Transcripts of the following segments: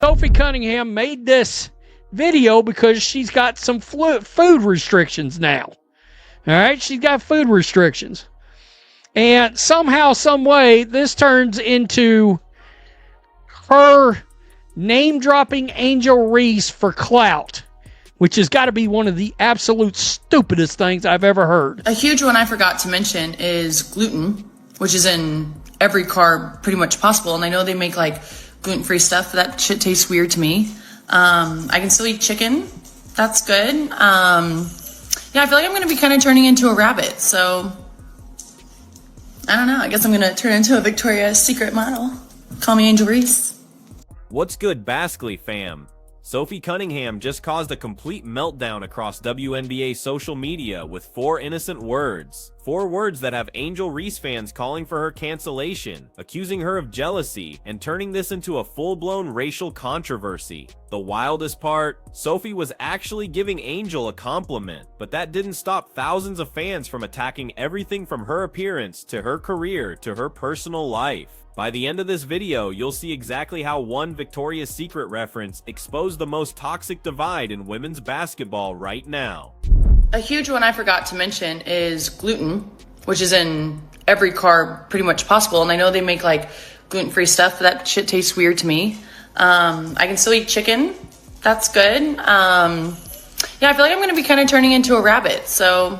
Sophie Cunningham made this video because she's got some food restrictions now. All right, she's got food restrictions. And somehow, some way, this turns into her name-dropping Angel Reese for clout, which has got to be one of the absolute stupidest things I've ever heard. A huge one I forgot to mention is gluten, which is in every carb pretty much possible. And I know they make like gluten-free stuff, but that shit tastes weird to me. I can still eat chicken. That's good. Yeah, I feel like I'm going to be kind of turning into a rabbit. So, I don't know. I guess I'm going to turn into a Victoria's Secret model. Call me Angel Reese. What's good, Baskley fam? Sophie Cunningham just caused a complete meltdown across WNBA social media with 4 innocent words. 4 words that have Angel Reese fans calling for her cancellation, accusing her of jealousy, and turning this into a full-blown racial controversy. The wildest part, Sophie was actually giving Angel a compliment, but that didn't stop thousands of fans from attacking everything from her appearance to her career to her personal life. By the end of this video, you'll see exactly how one Victoria's Secret reference exposed the most toxic divide in women's basketball right now. A huge one I forgot to mention is gluten, which is in every carb pretty much possible. And I know they make like gluten-free stuff, but that shit tastes weird to me. I can still eat chicken. That's good. Yeah, I feel like I'm going to be kind of turning into a rabbit. So,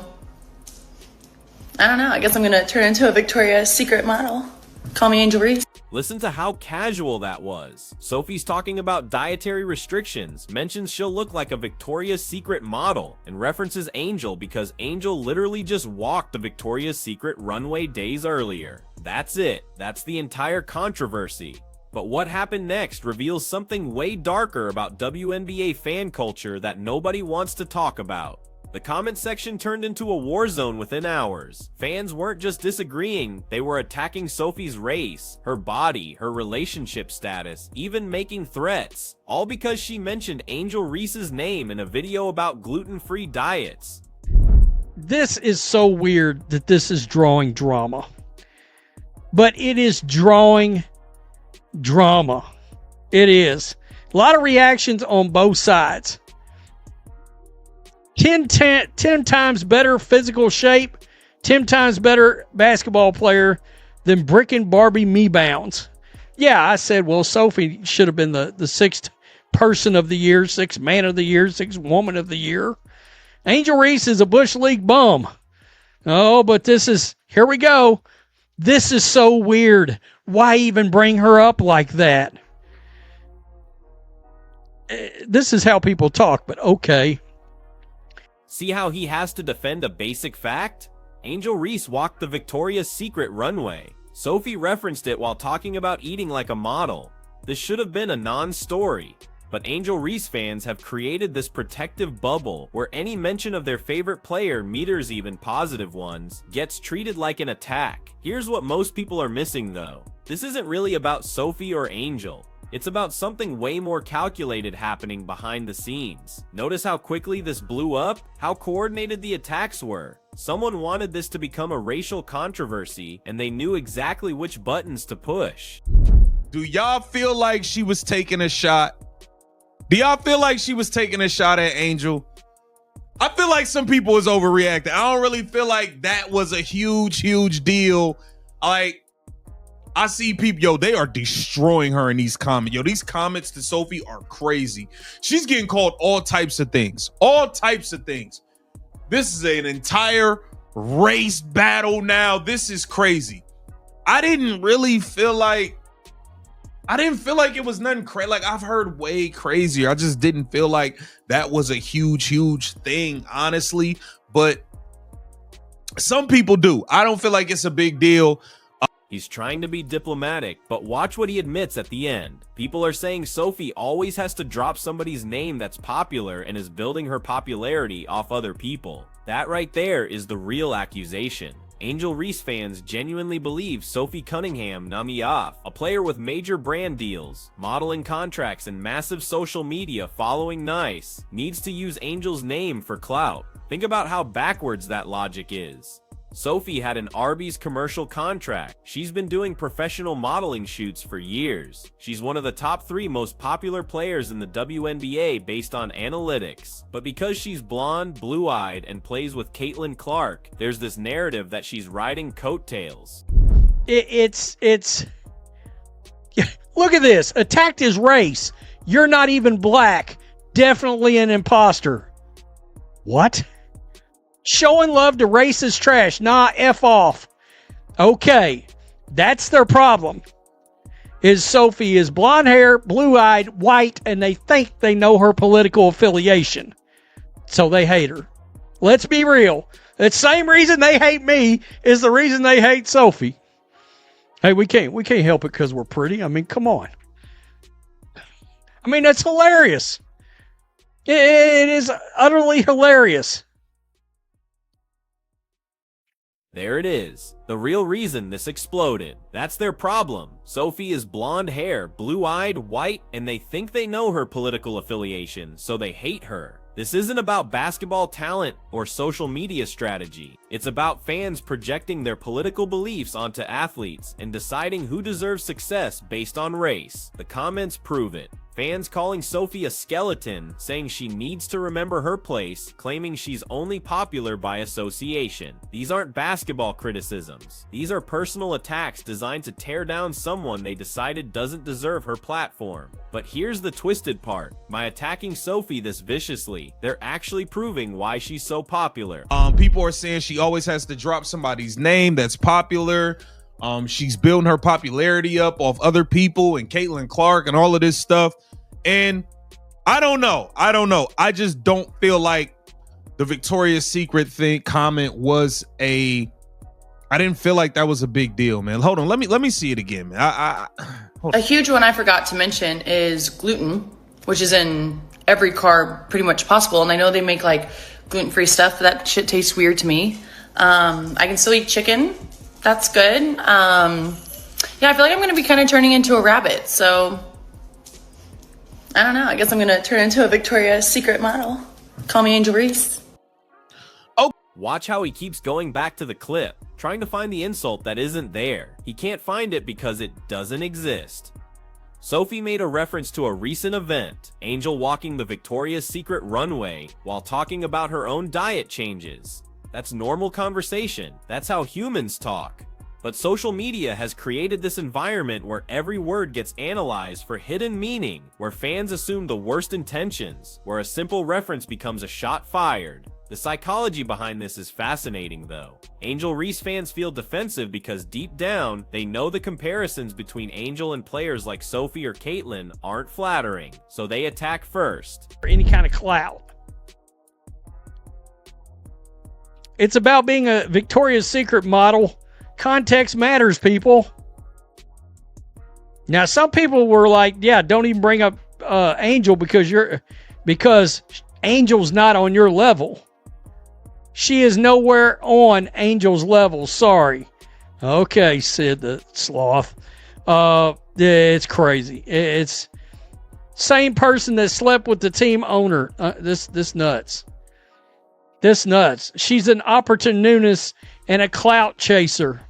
I don't know. I guess I'm going to turn into a Victoria's Secret model. Call me Angel Reese. Listen to how casual that was. Sophie's talking about dietary restrictions, mentions she'll look like a Victoria's Secret model, and references Angel because Angel literally just walked the Victoria's Secret runway days earlier. That's it. That's the entire controversy. But what happened next reveals something way darker about WNBA fan culture that nobody wants to talk about. The comment section turned into a war zone within hours. Fans weren't just disagreeing, they were attacking Sophie's race, her body, her relationship status, even making threats. All because she mentioned Angel Reese's name in a video about gluten-free diets. This is so weird that this is drawing drama. But it is drawing drama. It is. A lot of reactions on both sides. 10 times better physical shape, 10 times better basketball player than Brick and Barbie me-bounds. Yeah, I said, well, Sophie should have been the 6th person of the year, 6th man of the year, 6th woman of the year. Angel Reese is a Bush League bum. Oh, but this is, here we go. This is so weird. Why even bring her up like that? This is how people talk, but okay. See how he has to defend a basic fact? Angel Reese walked the Victoria's Secret runway. Sophie referenced it while talking about eating like a model. This should have been a non-story. But Angel Reese fans have created this protective bubble where any mention of their favorite player, meters even positive ones, gets treated like an attack. Here's what most people are missing though. This isn't really about Sophie or Angel. It's about something way more calculated happening behind the scenes. Notice how quickly this blew up? How coordinated the attacks were. Someone wanted this to become a racial controversy, and they knew exactly which buttons to push. Do y'all feel like she was taking a shot? Do y'all feel like she was taking a shot at Angel? I feel like some people is overreacting. I don't really feel like that was a huge deal. Like, I see people, yo, they are destroying her in these comments. Yo, these comments to Sophie are crazy. She's getting called all types of things. All types of things. This is an entire race battle now. This is crazy. I didn't feel like it was nothing crazy. Like, I've heard way crazier. I just didn't feel like that was a huge thing, honestly. But some people do. I don't feel like it's a big deal. He's trying to be diplomatic, but watch what he admits at the end. People are saying Sophie always has to drop somebody's name that's popular and is building her popularity off other people. That right there is the real accusation. Angel Reese fans genuinely believe Sophie Cunningham, Namiyaf, a player with major brand deals, modeling contracts, and massive social media following nice, needs to use Angel's name for clout. Think about how backwards that logic is. Sophie had an Arby's commercial contract. She's been doing professional modeling shoots for years. She's one of the top 3 most popular players in the WNBA based on analytics. But because she's blonde, blue-eyed, and plays with Caitlin Clark, there's this narrative that she's riding coattails. It's look at this. Attacked his race. You're not even black. Definitely an imposter. What? Showing love to race is trash. Nah, F off. Okay. That's their problem. Is Sophie is blonde hair, blue-eyed, white, and they think they know her political affiliation. So they hate her. Let's be real. The same reason they hate me is the reason they hate Sophie. Hey, we can't help it because we're pretty. I mean, come on. I mean, that's hilarious. It is utterly hilarious. There it is. The real reason this exploded. That's their problem. Sophie is blonde hair, blue-eyed, white, and they think they know her political affiliation, so they hate her. This isn't about basketball talent or social media strategy. It's about fans projecting their political beliefs onto athletes and deciding who deserves success based on race. The comments prove it. Fans calling Sophie a skeleton, saying she needs to remember her place, claiming she's only popular by association. These aren't basketball criticisms. These are personal attacks designed to tear down someone they decided doesn't deserve her platform. But here's the twisted part. By attacking Sophie this viciously, they're actually proving why she's so popular. People are saying she always has to drop somebody's name that's popular. She's building her popularity up off other people and Caitlin Clark and all of this stuff. And I don't know. I just don't feel like the Victoria's Secret comment was I didn't feel like that was a big deal, man. Hold on. Let me see it again, man. A huge one I forgot to mention is gluten, which is in every carb pretty much possible. And I know they make like gluten-free stuff, but that shit tastes weird to me. I can still eat chicken. That's good. Yeah, I feel like I'm going to be kind of turning into a rabbit. So, I don't know. I guess I'm going to turn into a Victoria's Secret model. Call me Angel Reese. Oh, watch how he keeps going back to the clip, trying to find the insult that isn't there. He can't find it because it doesn't exist. Sophie made a reference to a recent event, Angel walking the Victoria's Secret runway while talking about her own diet changes. That's normal conversation. That's how humans talk. But social media has created this environment where every word gets analyzed for hidden meaning, where fans assume the worst intentions, where a simple reference becomes a shot fired. The psychology behind this is fascinating though. Angel Reese fans feel defensive because deep down, they know the comparisons between Angel and players like Sophie or Caitlin aren't flattering, so they attack first. For any kind of clout. It's about being a Victoria's Secret model. Context matters, people. Now, some people were like, yeah, don't even bring up Angel because Angel's not on your level. She is nowhere on Angel's level. Sorry. Okay, said the sloth. It's crazy. It's same person that slept with the team owner. This nuts. This nuts. She's an opportunist and a clout chaser.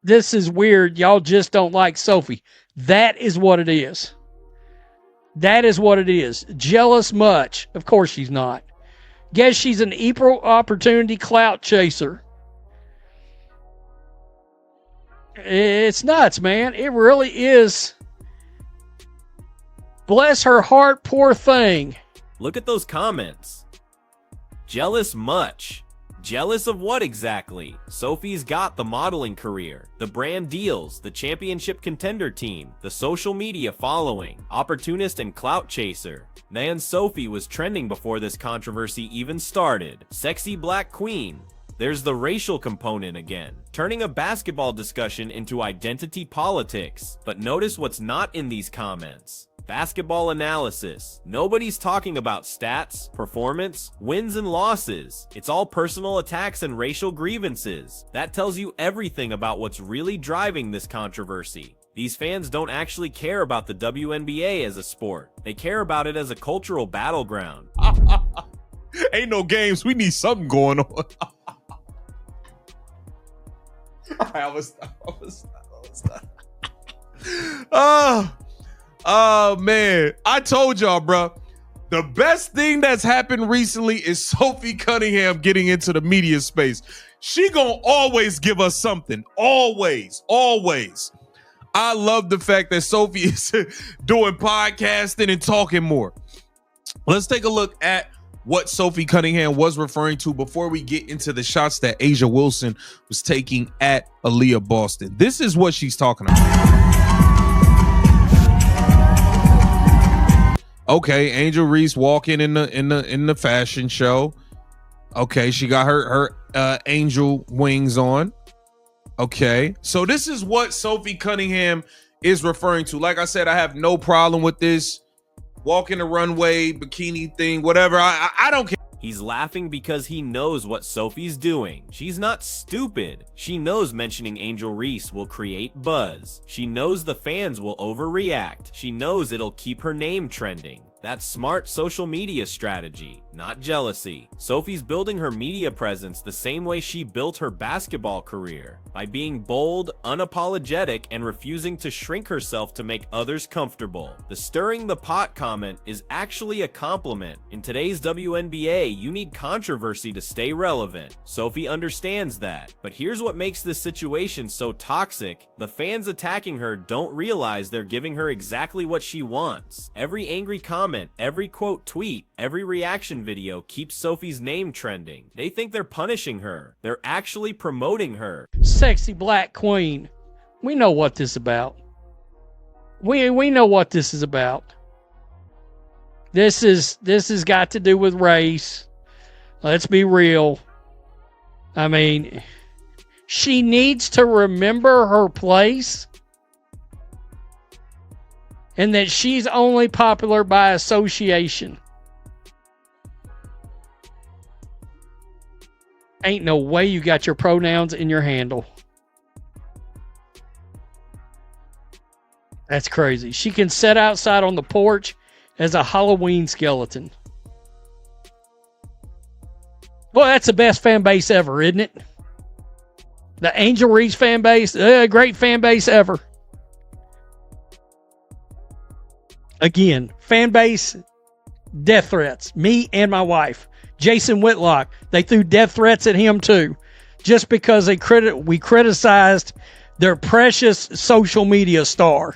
This is weird. Y'all just don't like Sophie. That is what it is. That is what it is. Jealous much. Of course she's not. Guess she's an equal opportunity clout chaser. It's nuts, man. It really is. Bless her heart, poor thing. Look at those comments. Jealous much. Jealous of what exactly? Sophie's got the modeling career, the brand deals, the championship contender team, the social media following, opportunist and clout chaser. Man, Sophie was trending before this controversy even started. Sexy black queen. There's the racial component again, turning a basketball discussion into identity politics. But notice what's not in these comments. Basketball analysis. Nobody's talking about stats, performance, wins and losses. It's all personal attacks and racial grievances. That tells you everything about what's really driving this controversy. These fans don't actually care about the WNBA as a sport. They care about it as a cultural battleground. Ain't no games. We need something going on. I was Oh man. I told y'all, bro. The best thing that's happened recently is Sophie Cunningham getting into the media space. She gonna always give us something. Always. I love the fact that Sophie is doing podcasting and talking more. Let's take a look at what Sophie Cunningham was referring to before we get into the shots that Asia Wilson was taking at Aaliyah Boston. This is what she's talking about. Okay, Angel Reese walking in the fashion show. Okay, she got her angel wings on. Okay, so this is what Sophie Cunningham is referring to. Like I said, I have no problem with this walking the runway, bikini thing, whatever. I don't care. He's laughing because he knows what Sophie's doing. She's not stupid. She knows mentioning Angel Reese will create buzz. She knows the fans will overreact. She knows it'll keep her name trending. That's smart social media strategy, not jealousy. Sophie's building her media presence the same way she built her basketball career, by being bold, unapologetic, and refusing to shrink herself to make others comfortable. The stirring the pot comment is actually a compliment. In today's WNBA, you need controversy to stay relevant. Sophie understands that. But here's what makes this situation so toxic. The fans attacking her don't realize they're giving her exactly what she wants. Every angry comment, every quote tweet, every reaction video keeps Sophie's name trending. They think they're punishing her. They're actually promoting her. Sexy black queen. We know what this is about. We know what this is about. This has got to do with race. Let's be real. I mean, she needs to remember her place and that she's only popular by association. Ain't no way you got your pronouns in your handle. That's crazy. She can sit outside on the porch as a Halloween skeleton. Boy, that's the best fan base ever, isn't it? The Angel Reese fan base, great fan base ever. Again, fan base, death threats. Me and my wife, Jason Whitlock, they threw death threats at him too, just because we criticized their precious social media star.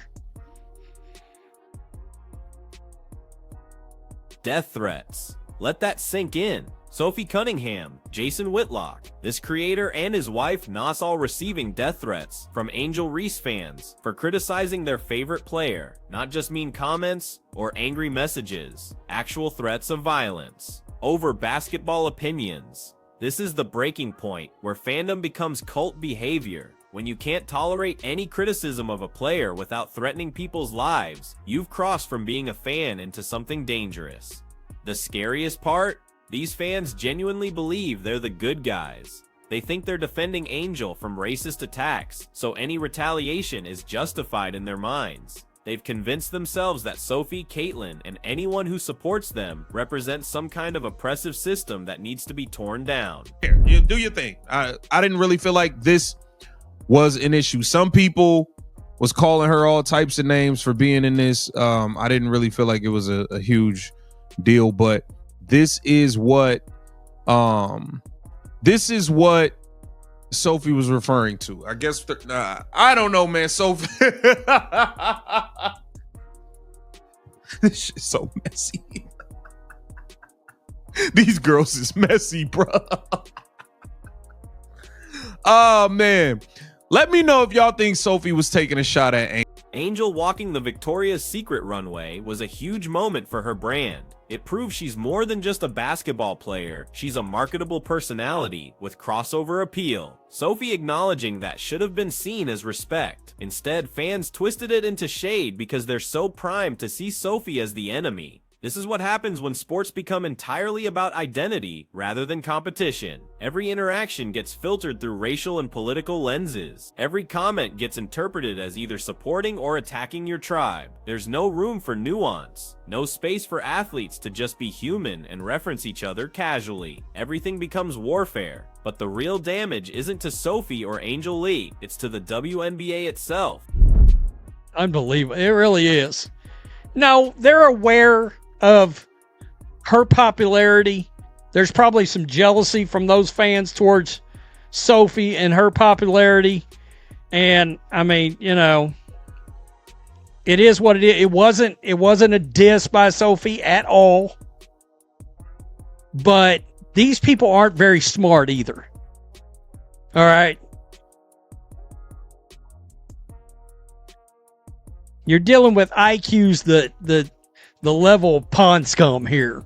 Death threats. Let that sink in. Sophie Cunningham, Jason Whitlock, this creator and his wife Nas all receiving death threats from Angel Reese fans for criticizing their favorite player. Not just mean comments or angry messages, actual threats of violence over basketball opinions. This is the breaking point where fandom becomes cult behavior. When you can't tolerate any criticism of a player without threatening people's lives, you've crossed from being a fan into something dangerous. The scariest part? These fans genuinely believe they're the good guys. They think they're defending Angel from racist attacks, so any retaliation is justified in their minds. They've convinced themselves that Sophie, Caitlyn, and anyone who supports them represents some kind of oppressive system that needs to be torn down. Here, you do your thing. I didn't really feel like this was an issue. Some people was calling her all types of names for being in this. I didn't really feel like it was a huge deal, but this is what Sophie was referring to. I guess I don't know, man. Sophie, this shit's so messy. These girls is messy, bro. Oh man, let me know if y'all think Sophie was taking a shot at Angel walking the Victoria's Secret runway was a huge moment for her brand. It proves she's more than just a basketball player, she's a marketable personality with crossover appeal. Sophie acknowledging that should have been seen as respect. Instead, fans twisted it into shade because they're so primed to see Sophie as the enemy. This is what happens when sports become entirely about identity rather than competition. Every interaction gets filtered through racial and political lenses. Every comment gets interpreted as either supporting or attacking your tribe. There's no room for nuance. No space for athletes to just be human and reference each other casually. Everything becomes warfare. But the real damage isn't to Sophie or Angel Lee, it's to the WNBA itself. Unbelievable. It really is. No, they're aware of her popularity. There's probably some jealousy from those fans towards Sophie and her popularity. And I mean, you know, it is what it is. It wasn't a diss by Sophie at all. But these people aren't very smart either. All right. You're dealing with IQs the level of pond scum here.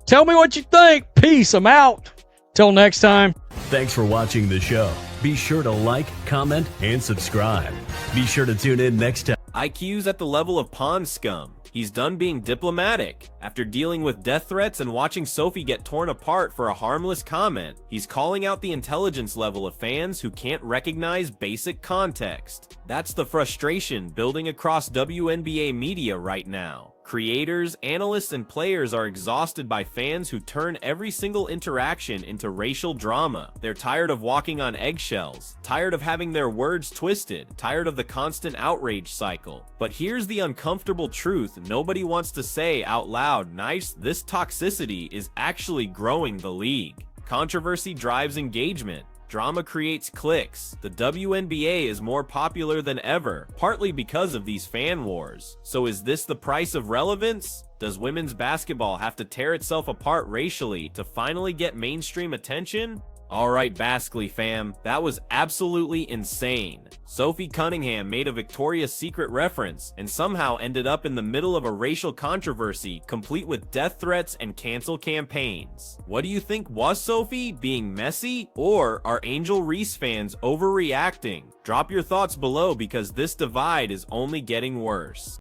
Tell me what you think. Peace. I'm out. Till next time. Thanks for watching the show. Be sure to like, comment, and subscribe. Be sure to tune in next time. IQ's at the level of pond scum. He's done being diplomatic. After dealing with death threats and watching Sophie get torn apart for a harmless comment, he's calling out the intelligence level of fans who can't recognize basic context. That's the frustration building across WNBA media right now. Creators, analysts, and players are exhausted by fans who turn every single interaction into racial drama. They're tired of walking on eggshells, tired of having their words twisted, tired of the constant outrage cycle. But here's the uncomfortable truth nobody wants to say out loud. Nice, this toxicity is actually growing the league. Controversy drives engagement. Drama creates clicks. The WNBA is more popular than ever, partly because of these fan wars. So is this the price of relevance? Does women's basketball have to tear itself apart racially to finally get mainstream attention? Alright Baskley fam, that was absolutely insane. Sophie Cunningham made a Victoria's Secret reference and somehow ended up in the middle of a racial controversy complete with death threats and cancel campaigns. What do you think, was Sophie being messy, or are Angel Reese fans overreacting? Drop your thoughts below because this divide is only getting worse.